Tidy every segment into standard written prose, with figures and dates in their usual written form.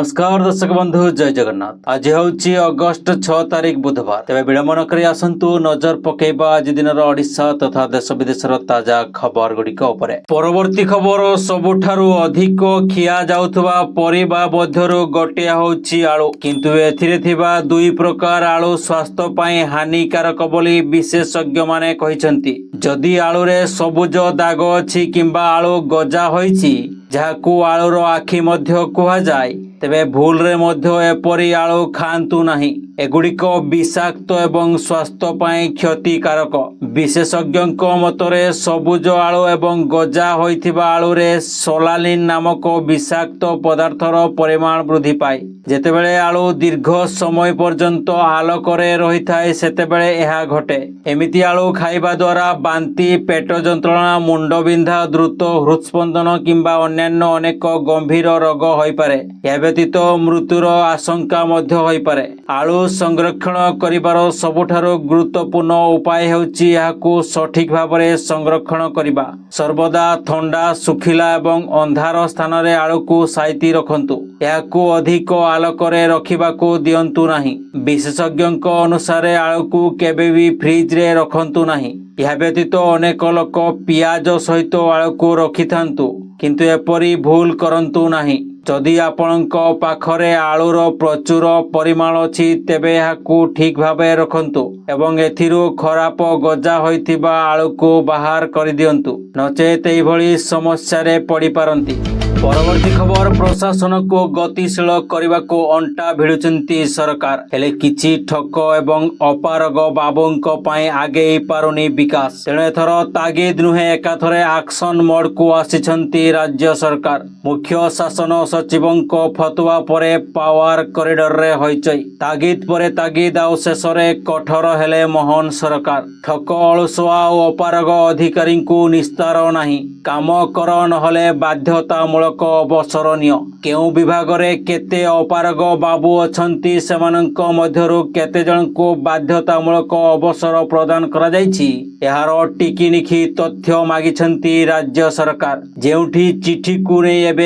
नमस्कार दर्शक बंधु जय जगन्नाथ। आज हूँ अगस्ट 6 तारिख बुधवार। तेज विलंबन कर आसतु नजर पकेबा आज दिन ओडिशा तथा देश विदेशर ताजा खबर गुड़िक परवर्ती खबर सबुठारु अधिक खिया जाउथबा परिबा मध्यरु गोटे होउछि आलू। किंतु एथिरे थिबा दुई प्रकार आलू स्वास्थ्य पई हानिकारक बोली विशेषज्ञ माने कहिसंती। जदि आलू रे सबुज दाग अछि किंबा आलू गजा होइछि जाहाकू आलूर आखि मध्य कुहा जाय तेबे भूल रे मध्य एपरी आलू खांतु नाही। एगुड़िक विषाक्त एवं स्वास्थ्य पाई क्षतिकारक। विशेषज्ञ मतरे सबुज आलू एवं गजा होइथिबा आलू रे सोलानिन नामक विषाक्त पदार्थर परिमाण वृद्धि पाए। जेतेबेले आलू दीर्घ समय पर्यंत आलोकरे रहिथाए सेतेबेले एहा घटे। एमिति आलू खाइबा द्वारा बांती, पेट जंत्रणा, मुंड बिंधा, द्रुत हृदस्पंदन किंबा अन्यान्य अनेक गंभीर रोग होइपारे। या व्यतीत मृत्युर आशंका मध्य होइपारे। आलू संरक्षण करिबार सबुठारु गुरुत्वपूर्ण उपाय हेउछि याकू सठिक भाबरे संरक्षण करिबा। सर्वदा ठंडा, सुखिला एवं अंधार स्थान रे आलू को साइती रखंतु। याकू अधिक आलोकरे रखिबाकू दियंतु नाही। विशेषज्ञ अनुसार आलू को केबे भी फ्रिज रे रखंतु नाही। यह व्यतीत अनेक लोक पियाज सहित आलू को रखिथांतु किंतु एपरी भूल करंतु नाही। जदि आपणक पाखरे आलूर प्रचुर परिमाण अछि तेबे याकू ठीक भाबे रखंतु एवं एथिरु खराब गजा होइथिबा आलू को बाहर कर दियंतु नचेत एई भली समस्या रे पड़ी पारंती। परवर्ती खबर प्रशासन को गतिशील करने को अंटा भिड़ुचंती सरकार हेले किछि ठक एवं अपारग बाबूंक पाई आगे पारुनी विकास। तेणु एथर तागिद नुहे एकाथरे एक्शन मोड को आसिछंती राज्य सरकार। मुख्य शासन सचिवंक फतुआ परे पावर कॉरिडोर रे होइचई। तागिद परे तागिद आउ शेषरे कठोर हेले मोहन सरकार। ठक, अलसुआ और अपारग अधिकारी को निस्तार नाही। काम कर नहले बाध्यतामूलक अवसरनीय। केउ विभाग रे केते अपारग बाबू अछंती सेमानंक मध्यरु केते जन को बाध्यतामूलक अवसर प्रदान करा जायछि एहार टिकिनिखि तथ्य मागिछंती राज्य सरकार। जेउठी चिठी को नै एबे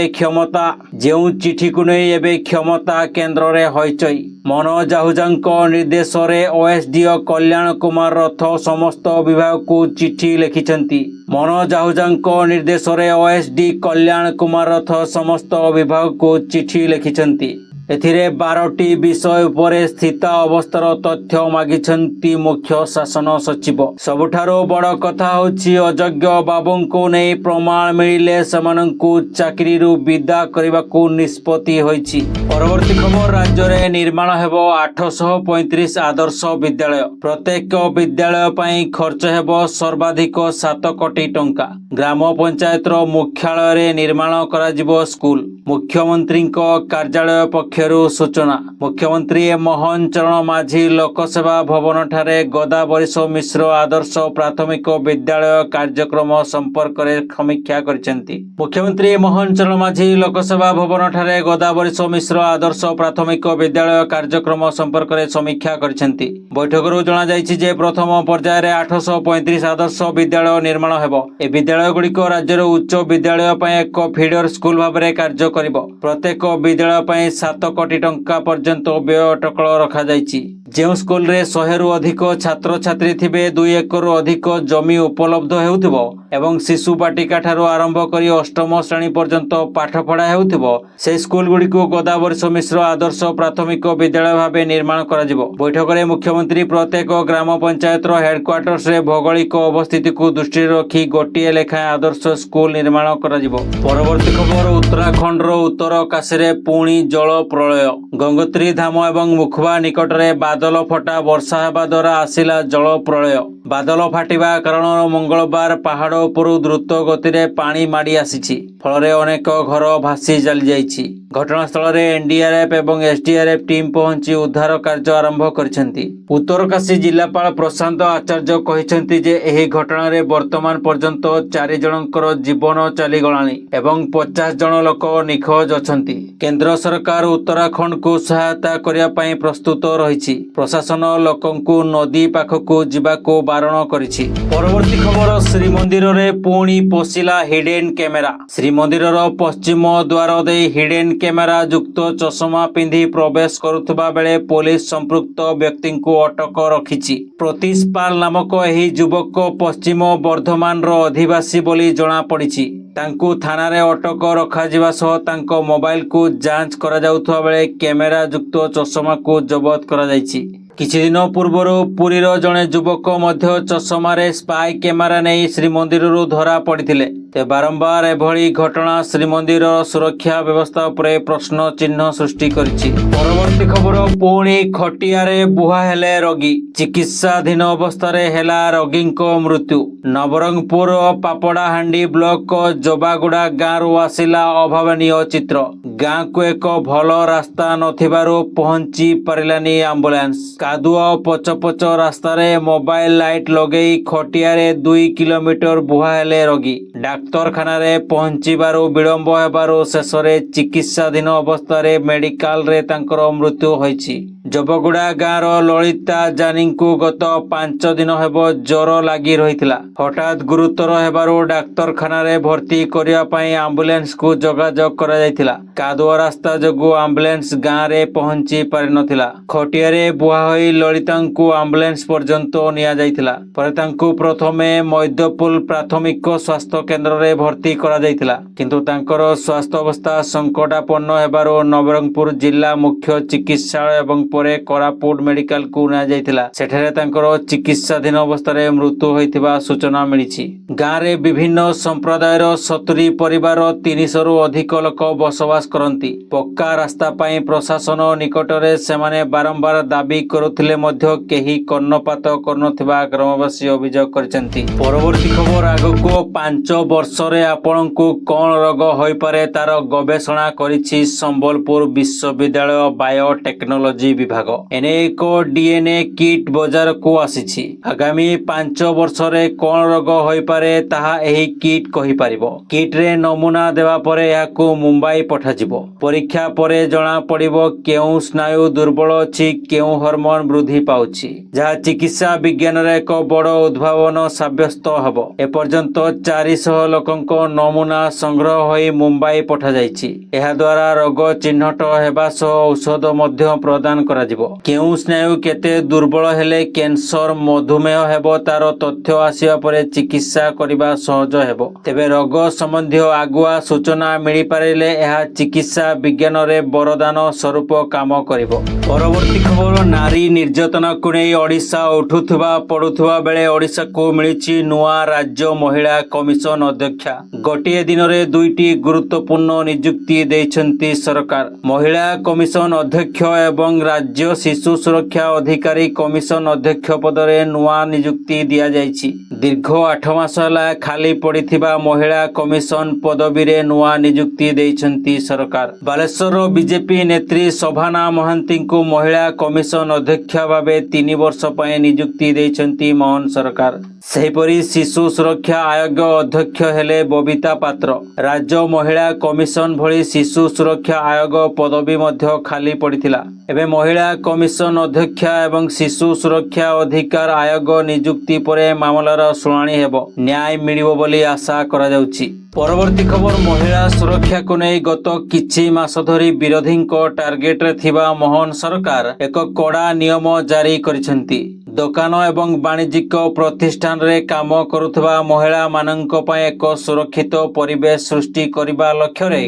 क्षमता केंद्र रे होइचई। मनोज आहुजांक निर्देश रे ओएसडीओ कल्याण कुमार रथ समस्त विभाग को चिठी लिखिछंती। मनोज आहुजांक निर्देश रे ओएसडी कल्याण कुमार रथ समस्त विभाग को चिठी लिखिछंती। एथिरे 12टी विषय उपरे स्थित अवस्थार तथ्य मागिछंती मुख्य शासन सचिव। सबुठारो बड़ कथा होछि अयोग्य बाबूंको नै प्रमाण मिलिले सेमानंकु चाकरीरु विदा करिबाकू निष्पत्ति होइछि। परवर्ती खबर राज्य रे निर्माण हेबो 835 आदर्श विद्यालय। प्रत्येक विद्यालय पई खर्च हेबो सर्वाधिक 7 कोटी टंका। ग्राम पंचायत रो मुख्यालय रे निर्माण कराजिबो स्कूल। मुख्यमंत्री कार्यालय पक्षरु सूचना। मुख्यमंत्री मोहन चरण माझी लोकसेवा भवन ठारे गदा बरिश मिश्र आदर्श प्राथमिक विद्यालय कार्यक्रम संपर्क रे समीक्षा करिसेंती। मुख्यमंत्री मोहन चरण माझी लोकसेवा भवन ठारे गदा बरिश मिश्र आदर्श प्राथमिक विद्यालय कार्यक्रम संपर्क रे समीक्षा करिसेंती। बैठकरु जणा जायछि जे प्रथम पर्याय रे 835 आदर्श विद्यालय निर्माण हेबो। ए विद्यालय गुड़िक राज्यर उच्च विद्यालय पय एक फीडर स्कूल भाबरे कार्य करिबो। प्रत्येक विद्यालय पय 7 कोटी टंका पर्यंत व्यय अटकल रखा जायछि। जेउ स्कूल रे 100 रु अधिक छात्र छात्री थिबे 2 एकर रु अधिक जमी उपलब्ध हेउथिबो एवं शिशु बाटिका ठारू आरंभ करी अष्टम श्रेणी पर्यंत पाठ पढ़ा हेउथिबो से स्कूल गुड़ी को गदा बरिश मिश्र आदर्श प्राथमिक विद्यालय भावे निर्माण कराजिबो। बैठक रे मुख्यमंत्री प्रत्येक ग्राम पंचायत रो हेडक्वार्टर्स रे भौगोलिक अवस्थिति को दृष्टि रखी गोटिए लेखा आदर्श स्कूल निर्माण कराजिबो। परवर्ती खबर उत्तराखंड रो उत्तर काशी रे पुणी जल प्रलय। गंगोत्री धाम एवं मुखबा निकट रे बादल फटा वर्षा हेबा द्वारा आसिला जल प्रलय। बादल फाटिबा कारण मंगलवार पहाड़ उपरु द्रुत गति रे पानी माड़ी आसीछि। फलरे अनेक घर भासी जाली जाइछि। घटनास्थल रे एनडीआरएफ एवं एसडीआरएफ टीम पहुंची उद्धार कार्य आरंभ करिसेंती। उत्तरकाशी जिलापाल प्रशांत आचार्य कहिसेंती जे एही घटना रे वर्तमान पर्यंत 4 जनकर जीवन चली गलानी एवं 50 जन लोक निखोज अछंती। केंद्र सरकार उत्तराखंड को सहायता करिया पई प्रस्तुत रहिछि। प्रशासन लोकंकु नदी पाखकु जिबाको ବାରଣ କରିଛି। ପରବର୍ତ୍ତୀ ଖବର, ଶ୍ରୀମନ୍ଦିରରେ ପୁଣି ପଶିଲା ହିଡେନ୍ କ୍ୟାମେରା। ଶ୍ରୀମନ୍ଦିରର ପଶ୍ଚିମ ଦ୍ୱାର ଦେଇ ହିଡେନ୍ କ୍ୟାମେରା ଯୁକ୍ତ ଚଷମା ପିନ୍ଧି ପ୍ରବେଶ କରୁଥିବା ବେଳେ ପୋଲିସ ସମ୍ପୃକ୍ତ ବ୍ୟକ୍ତିଙ୍କୁ ଅଟକ ରଖିଛି। ପ୍ରତୀଶ ପାଲ ନାମକ ଏହି ଯୁବକ ପଶ୍ଚିମ ବର୍ଦ୍ଧମାନର ଅଧିବାସୀ ବୋଲି ଜଣାପଡ଼ିଛି। ତାଙ୍କୁ ଥାନାରେ ଅଟକ ରଖାଯିବା ସହ ତାଙ୍କ ମୋବାଇଲକୁ ଯାଞ୍ଚ କରାଯାଉଥିବା ବେଳେ କ୍ୟାମେରା ଯୁକ୍ତ ଚଷମାକୁ ଜବତ କରାଯାଇଛି। କିଛି ଦିନ ପୂର୍ବରୁ ପୁରୀର ଜଣେ ଯୁବକ ମଧ୍ୟ ଚଷମାରେ ସ୍ପାଇ କ୍ୟାମେରା ନେଇ ଶ୍ରୀମନ୍ଦିରରୁ ଧରା ପଡ଼ିଥିଲେ। ବାରମ୍ବାର ଏଭଳି ଘଟଣା ଶ୍ରୀମନ୍ଦିରର ସୁରକ୍ଷା ବ୍ୟବସ୍ଥା ଉପରେ ପ୍ରଶ୍ନ ଚିହ୍ନ ସୃଷ୍ଟି କରିଛି। ପରବର୍ତ୍ତୀ ଖବର, ପୁଣି ଖଟିଆରେ ବୁହା ହେଲେ ରୋଗୀ। ଚିକିତ୍ସାଧୀନ ଅବସ୍ଥାରେ ହେଲା ରୋଗୀଙ୍କ ମୃତ୍ୟୁ। ନବରଙ୍ଗପୁର ପାପଡ଼ାହାଣ୍ଡି ବ୍ଲକ ଜବାଗୁଡ଼ା ଗାଁରୁ ଆସିଲା ଅଭାବନୀୟ ଚିତ୍ର। ଗାଁକୁ ଏକ ଭଲ ରାସ୍ତା ନଥିବାରୁ ପହଞ୍ଚି ପାରିଲାନି ଆମ୍ବୁଲାନ୍ସ। କାଦୁଅ ପଚ ରାସ୍ତାରେ ମୋବାଇଲ ଲାଇଟ୍ ଲଗେଇ ଖଟିଆରେ 2 କିଲୋମିଟର ବୁହା ହେଲେ ରୋଗୀ। ଡାକ୍ତରଖାନାରେ ପହଞ୍ଚିବାରୁ ବିଳମ୍ବ ହେବାରୁ ଶେଷରେ ଚିକିତ୍ସାଧୀନ ଅବସ୍ଥାରେ ମେଡିକାଲରେ ତାଙ୍କର ମୃତ୍ୟୁ ହୋଇଛି। ଜବଗୁଡ଼ା ଗାଁର ଲଳିତା ଜାନିଙ୍କୁ ଗତ 5 ଦିନ ହେବ ଜ୍ୱର ଲାଗି ରହିଥିଲା। ହଠାତ୍ ଗୁରୁତର ହେବାରୁ ଡାକ୍ତରଖାନାରେ ଭର୍ତ୍ତି କରିବା ପାଇଁ ଆମ୍ବୁଲାନ୍ସକୁ ଯୋଗାଯୋଗ କରାଯାଇଥିଲା। କାଦୁଅ ରାସ୍ତା ଯୋଗୁଁ ଆମ୍ବୁଲାନ୍ସ ଗାଁରେ ପହଞ୍ଚି ପାରିନଥିଲା। ଖଟିଆରେ ବୁହା ହୋଇ ଲଳିତାଙ୍କୁ ଆମ୍ବୁଲାନ୍ସ ପର୍ଯ୍ୟନ୍ତ ନିଆଯାଇଥିଲା। ପରେ ତାଙ୍କୁ ପ୍ରଥମେ ମୈଦପୁଲ ପ୍ରାଥମିକ ସ୍ୱାସ୍ଥ୍ୟ କେନ୍ଦ୍ରରେ ଭର୍ତ୍ତି କରାଯାଇଥିଲା, କିନ୍ତୁ ତାଙ୍କର ସ୍ୱାସ୍ଥ୍ୟାବସ୍ଥା ସଙ୍କଟାପନ୍ନ ହେବାରୁ ନବରଙ୍ଗପୁର ଜିଲ୍ଲା ମୁଖ୍ୟ ଚିକିତ୍ସାଳୟ ଏବଂ ପରେ କୋରାପୁଟ ମେଡିକାଲକୁ ନିଆଯାଇଥିଲା। ସେଠାରେ ତାଙ୍କର ଚିକିତ୍ସାଧୀନ ଅବସ୍ଥାରେ ମୃତ୍ୟୁ ହୋଇଥିବା ସୂଚନା ମିଳିଛି। ଗାଁରେ ବିଭିନ୍ନ ସମ୍ପ୍ରଦାୟର 70 ପରିବାର 300ରୁ ଅଧିକ ଲୋକ ବସବାସ କରନ୍ତି। ପକ୍କା ରାସ୍ତା ପାଇଁ ପ୍ରଶାସନ ନିକଟରେ ସେମାନେ ବାରମ୍ବାର ଦାବି କରୁଥିଲେ ମଧ୍ୟ କେହି କର୍ଣ୍ଣପାତ କରୁନଥିବା ଗ୍ରାମବାସୀ ଅଭିଯୋଗ କରିଛନ୍ତି। ପରବର୍ତ୍ତୀ ଖବର, ଆଗକୁ 5 ବର୍ଷରେ ଆପଣଙ୍କୁ କ'ଣ ରୋଗ ହୋଇପାରେ ତାର ଗବେଷଣା କରିଛି ସମ୍ବଲପୁର ବିଶ୍ୱବିଦ୍ୟାଳୟ ବାୟୋଟେକ୍ନୋଲୋଜି ବିଭାଗ। ଏନେ ଏକ DNA କିଟ୍ ବଜାରକୁ ଆସିଛି। ଆଗାମୀ 5 ବର୍ଷରେ କ'ଣ ରୋଗ ହୋଇପାରେ ତାହା ଏହି କିଟ୍ କହିପାରିବ। କିଟ୍ରେ ନମୁନା ଦେବା ପରେ ଏହାକୁ ମୁମ୍ବାଇ ପଠାଯିବ। ପରୀକ୍ଷା ପରେ ଜଣାପଡ଼ିବ କେଉଁ ସ୍ନାୟୁ ଦୁର୍ବଳ ଅଛି, କେଉଁ ହରମୋନ ବୃଦ୍ଧି ପାଉଛି, ଯାହା ଚିକିତ୍ସା ବିଜ୍ଞାନରେ ଏକ ବଡ଼ ଉଦ୍ଭାବନ ସାବ୍ୟସ୍ତ ହେବ। ଏପର୍ଯ୍ୟନ୍ତ 400 ଲୋକଙ୍କ ନମୁନା ସଂଗ୍ରହ ହୋଇ ମୁମ୍ବାଇ ପଠାଯାଇଛି। ଏହାଦ୍ୱାରା ରୋଗ ଚିହ୍ନଟ ହେବା ସହ ଔଷଧ ମଧ୍ୟ ପ୍ରଦାନ କରାଯିବ। କେଉଁ ସ୍ନାୟୁ କେତେ ଦୁର୍ବଳ ହେଲେ କ୍ୟାନ୍ସର, ମଧୁମେହ ହେବ ତାର ତଥ୍ୟ ଆସିବା ପରେ ଚିକିତ୍ସା କରିବା ସହଜ ହେବ। ତେବେ ରୋଗ ସମ୍ବନ୍ଧୀୟ ଆଗୁଆ ସୂଚନା ମିଳିପାରିଲେ ଏହା ଚିକିତ୍ସା ବିଜ୍ଞାନରେ ବରଦାନ ସ୍ୱରୂପ କାମ କରିବ। ପରବର୍ତ୍ତୀ ଖବର, ନାରୀ ନିର୍ଯାତନାକୁ ନେଇ ଓଡ଼ିଶା ଉଠୁଥିବା ପଡ଼ୁଥିବା ବେଳେ ଓଡ଼ିଶାକୁ ମିଳିଛି ନୂଆ ରାଜ୍ୟ ମହିଳା କମିଶନ ଅଧ୍ୟକ୍ଷା। ଗୋଟିଏ ଦିନରେ 2ଟି ଗୁରୁତ୍ୱପୂର୍ଣ୍ଣ ନିଯୁକ୍ତି ଦେଇଛନ୍ତି ସରକାର। ମହିଳା କମିଶନ ଅଧ୍ୟକ୍ଷ ଏବଂ ରାଜ୍ୟ ଶିଶୁ ସୁରକ୍ଷା ଅଧିକାରୀ କମିଶନ ଅଧ୍ୟକ୍ଷ ପଦରେ ନୂଆ ନିଯୁକ୍ତି ଦିଆଯାଇଛି। ଦୀର୍ଘ 8 ମାସ ହେଲା ଖାଲି ପଡ଼ିଥିବା ମହିଳା କମିଶନ ପଦବୀରେ ନୂଆ ନିଯୁକ୍ତି ଦେଇଛନ୍ତି ସରକାର। ବାଲେଶ୍ୱରର ବିଜେପି ନେତ୍ରୀ ଶୋଭାନା ମହାନ୍ତିଙ୍କୁ ମହିଳା କମିଶନ ଅଧ୍ୟକ୍ଷା ଭାବେ 3 ବର୍ଷ ପାଇଁ ନିଯୁକ୍ତି ଦେଇଛନ୍ତି ମୋହନ ସରକାର। ସେହିପରି ଶିଶୁ ସୁରକ୍ଷା ଆୟୋଗ ଅଧ୍ୟକ୍ଷ ହେଲେ ବବିତା ପାତ୍ର। ରାଜ୍ୟ ମହିଳା କମିଶନ ଭଳି ଶିଶୁ ସୁରକ୍ଷା ଆୟୋଗ ପଦବୀ ମଧ୍ୟ ଖାଲି ପଡ଼ିଥିଲା। ଏବେ ମହିଳା କମିଶନ ଅଧ୍ୟକ୍ଷା ଏବଂ ଶିଶୁ ସୁରକ୍ଷା ଅଧିକାର ଆୟୋଗ ନିଯୁକ୍ତି ପରେ ମାମଲାର ଶୁଣାଣି ହେବ। ନ୍ୟାୟ ମିଳିବ ବୋଲି ଆଶା କରାଯାଉଛି। ପରବର୍ତ୍ତୀ ଖବର, ମହିଳା ସୁରକ୍ଷାକୁ ନେଇ ଗତ କିଛି ମାସ ଧରି ବିରୋଧୀଙ୍କ ଟାର୍ଗେଟରେ ଥିବା ମୋହନ ସରକାର ଏକ କଡ଼ା ନିୟମ ଜାରି କରିଛନ୍ତି। ଦୋକାନ ଏବଂ ବାଣିଜ୍ୟିକ ପ୍ରତିଷ୍ଠାନରେ କାମ କରୁଥିବା ମହିଳାମାନଙ୍କ ପାଇଁ ଏକ ସୁରକ୍ଷିତ ପରିବେଶ ସୃଷ୍ଟି କରିବା ଲକ୍ଷ୍ୟରେ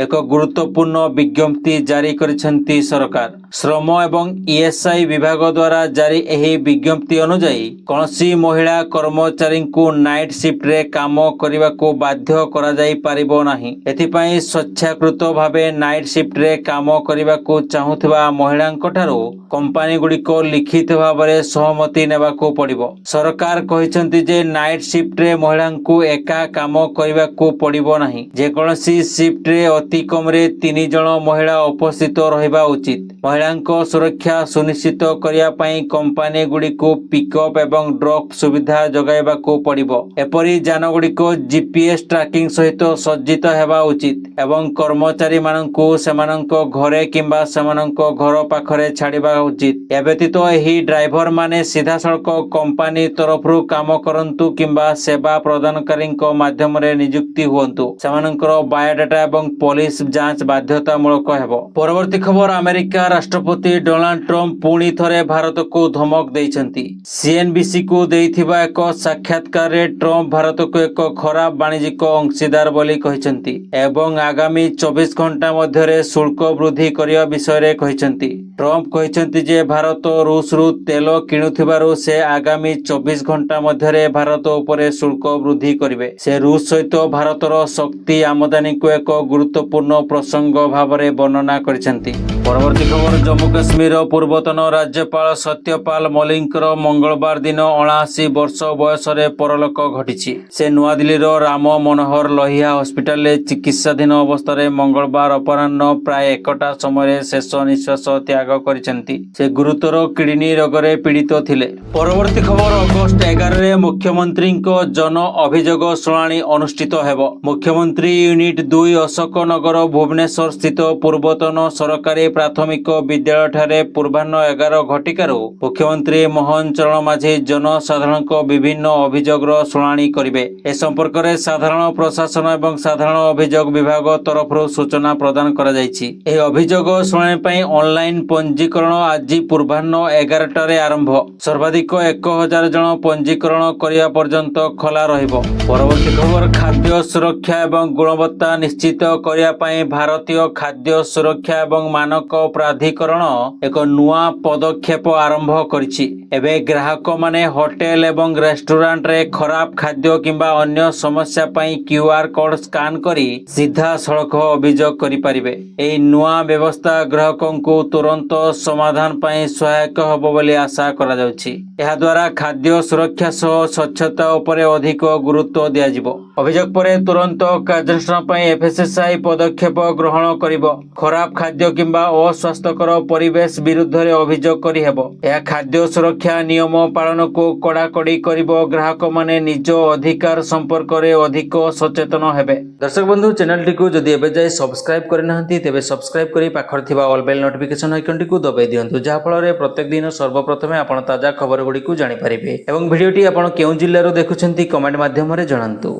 ଏକ ଗୁରୁତ୍ୱପୂର୍ଣ୍ଣ ବିଜ୍ଞପ୍ତି ଜାରି କରିଛନ୍ତି ସରକାର। ଶ୍ରମ ଏବଂ ESI ବିଭାଗ ଦ୍ୱାରା ଜାରି ଏହି ବିଜ୍ଞପ୍ତି ଅନୁଯାୟୀ କୌଣସି ମହିଳା କର୍ମଚାରୀଙ୍କୁ ନାଇଟ୍ ସିଫ୍ଟରେ କାମ କରିବାକୁ ବାଧ୍ୟ କରାଯାଇପାରିବ ନାହିଁ। ଏଥିପାଇଁ ସ୍ୱେଚ୍ଛାକୃତ ଭାବେ ନାଇଟ୍ ସିଫ୍ଟରେ କାମ କରିବାକୁ ଚାହୁଁଥିବା ମହିଳାଙ୍କଠାରୁ କମ୍ପାନୀଗୁଡ଼ିକ ଲିଖିତ ଭାବରେ ସହମତି ନେବାକୁ ପଡ଼ିବ। ସରକାର କହିଛନ୍ତି ଯେ ନାଇଟ୍ ସିଫ୍ଟରେ ମହିଳାଙ୍କୁ ଏକା କାମ କରିବାକୁ ପଡ଼ିବ ନାହିଁ। ଯେକୌଣସି ସିଫ୍ଟରେ ଅତି କମରେ 3 ଜଣ ମହିଳା ଉପସ୍ଥିତ ରହିବା ଉଚିତ। ମହିଳାଙ୍କ ସୁରକ୍ଷା ସୁନିଶ୍ଚିତ କରିବା ପାଇଁ କମ୍ପାନୀଗୁଡ଼ିକୁ ପିକଅପ୍ ଏବଂ ଡ୍ରପ୍ ସୁବିଧା ଯୋଗାଇବାକୁ ପଡ଼ିବ। ଏପରି ଯାନଗୁଡ଼ିକ GPS ଟ୍ରାକିଂ ସହିତ ସଜ୍ଜିତ ହେବା ଉଚିତ ଏବଂ କର୍ମଚାରୀମାନଙ୍କୁ ସେମାନଙ୍କ ଘରେ କିମ୍ବା ସେମାନଙ୍କ ଘର ପାଖରେ ଛାଡ଼ିବା ଉଚିତ। ଏବ୍ୟତୀତ ଏହି ଡ୍ରାଇଭରମାନେ सीधासळख कंपानी तरफरु काम करंतु किंबा सेवा प्रदानकारी माध्यम नियुक्ति हुअन्तु सेमानंकर बायोडाटा एवं पुलिस जांच बाध्यतामूलक हेबो। परवर्ती खबर अमेरिका राष्ट्रपति डोनाल्ड ट्रम्प पुणी थरे भारत को धमक देइछन्ति। सीएनबीसी को देइथिबा एक साक्षात्कार रे ट्रम्प भारत को एक खराब वाणिज्यिक अंशीदार बोली कहिसन्ति एवं आगामी 24 घंटा मध्यरे शुल्क वृद्धि करिया विषय रे कहिसन्ति। ट्रम्प कहिसन्ति जे भारत रूस रु तेल किणुथिबारु से आगामी 24 घंटा मध्यरे भारत उपरे शुल्क वृद्धि करिवे। से रूस सहित भारतर शक्ति आमदानी को एक गुरुत्वपूर्ण प्रसंग भावरे वर्णना करिसन्ति। परवर्ती खबर जम्मू काश्मीर पूर्वतन राज्यपाल सत्यपाल मलिकर मंगलवार दिन 79 वर्ष बयस परलोक घटी। से नुआदिल्ली राम मनोहर लोहिया हॉस्पिटल में चिकित्साधीन अवस्था मंगलवार अपराह्न प्राय 1टा समय शेष निश्वास त्याग करिसेंति। से गुरुतर किडनी रोग रे पीड़ित थिले। परवर्ती खबर अगस्त 11 रे मुख्यमंत्री जन अभियोग शुणाणी अनुष्ठित हेबो। मुख्यमंत्री यूनिट 2 अशोक नगर भुवनेश्वर स्थित पूर्वतन सरकारी प्राथमिक विद्यालय ठारे पूर्वाह्न 11 घटिकारु मुख्यमंत्री मोहन चरण माझी जनसाधारण विभिन्न अभियोग शुणाणी करिवे। ए संपर्क में साधारण प्रशासन एवं साधारण अभियोग विभाग तरफ सूचना प्रदान करा जायछि। ए अभियोग शुणाणी पई ऑनलाइन पंजीकरण आज पूर्वाह्न 11 रे आरंभ। सर्वाधिक 1000 जन पंजीकरण करिया पर्यंत खोला रहिबो। परवर्ती खबर खाद्य सुरक्षा एवं गुणवत्ता निश्चित करिया पई भारतीय खाद्य सुरक्षा एवं मानक प्राधिकरण एक नुआ पदक्षेप आरंभ करिछि। एबे ग्राहक माने होटेल एवं रेस्टोरेंट रे खराब खाद्य किंबा अन्य समस्या पई क्यूआर कोड स्कैन करी सीधा सड़क अभियोग करि परिबे। एई नुआ व्यवस्था ग्राहकों को तुरंत समाधान पई सहायक होबो बोली आशा करा जाउछि। एहा द्वारा खाद्य सुरक्षा सह स्वच्छता उपरे अधिक गुरुत्व दिया जिवो। अभियोग परे तुरंत कार्यानुष्ठान पई एफएसएसआई पदक्षेप ग्रहण करिवो। खराब खाद्य किंबा अस्वास्थ्यकर परिवेश विरुद्ध रे अभियोग करि हेबो। एहा खाद्य सुरक्षा नियम पालन को कड़ाकड़ी करिवो। ग्राहक माने निज अधिकार संपर्क रे अधिक सचेतन हेबे। दर्शक बंधु चैनल टी को जदि एबे जाय सब्सक्राइब करि नाहंती तेबे सब्सक्राइब करी पाखर थिबा ऑल बेल नोटिफिकेशन आइकन टी को दबाई दियंतु जाहा फल रे प्रत्येक दिन सर्वप्रथमे आपण ताजा खबर गुडी को जानि परिबे। एवं वीडियो टी आपण केउ जिल्ला रो देखुछंती कमेंट माध्यम रे जणांतु।